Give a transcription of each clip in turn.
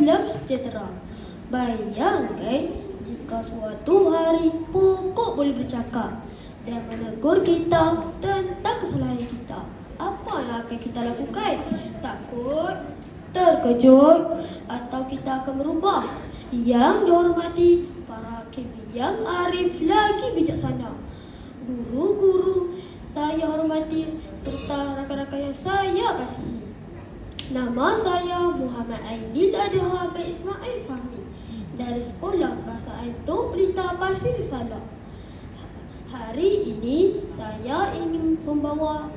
salam sejahtera. Bayangkan jika suatu hari pokok boleh bercakap dan menegur kita tentang kesalahan kita. Apa yang akan kita lakukan? Takut, terkejut, atau kita akan berubah? Yang dihormati para hakim yang arif lagi bijaksana, guru-guru saya hormati serta rakan-rakan yang saya kasihi. Nama saya Muhammad Aidil Adha bin Ismail Fahmi dari Sekolah Bahasa Aintung Pelita Pasir Salah. Hari ini saya ingin membawa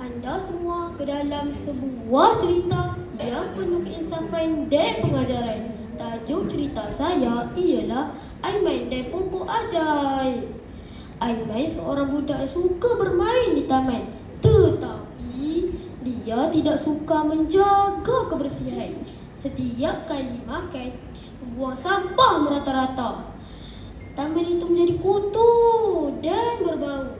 anda semua ke dalam sebuah cerita yang penuh keinsafan dan pengajaran. Tajuk cerita saya ialah Aiman dan Pokok Ajaib. Aiman seorang budak yang suka bermain di taman, tetapi dia tidak suka menjaga kebersihan. Setiap kali makan, buang sampah merata-rata. Taman itu menjadi kotor dan berbau.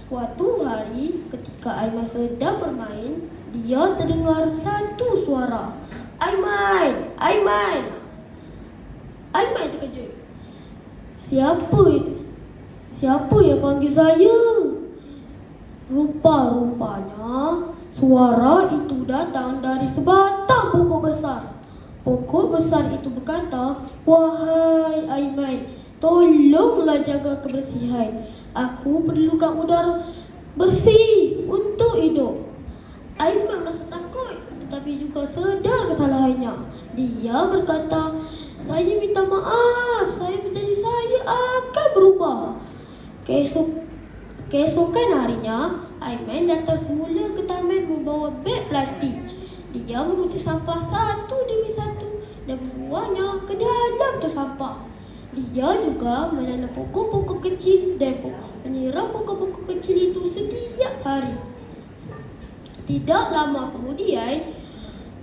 Suatu hari ketika Aiman sedang bermain, dia terdengar satu suara. Aiman! Aiman! Aiman terkejut. Siapa yang panggil saya? Rupa-rupanya suara itu datang dari sebatang pokok besar. Pokok besar itu berkata, "Wahai Aiman, tolonglah jaga kebersihan. Aku perlukan udara bersih untuk hidup." Aiman merasa takut tetapi juga sedar kesalahannya. Dia berkata, "Saya minta maaf. Saya berjanji saya akan berubah." Keesokan harinya, Aiman datang semula ke taman membawa beg plastik. Dia mengutip sampah satu demi satu dan membuangnya ke dalam tong sampah. Dia juga menanam pokok-pokok kecil dan menyiram pokok-pokok kecil itu setiap hari. Tidak lama kemudian,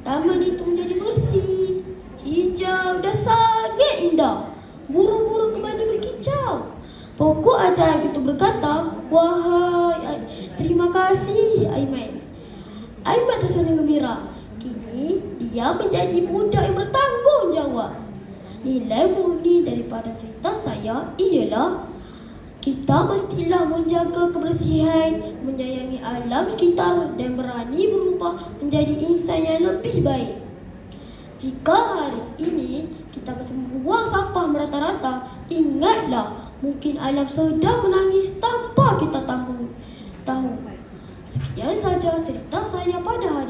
taman itu menjadi bersih, hijau dan sangat indah. Burung-burung kembali berkicau. Pokok ajaib itu berkata, terima kasih Aiman." Aiman tersenyum gembira. Kini dia menjadi budak yang bertanggungjawab. Nilai murni daripada cerita saya ialah kita mestilah menjaga kebersihan, menyayangi alam sekitar dan berani berubah menjadi insan yang lebih baik. Jika hari ini kita masih membuang sampah merata-rata, ingatlah mungkin alam sedang menangis tanpa kita tahu. Sekian saja cerita saya pada hari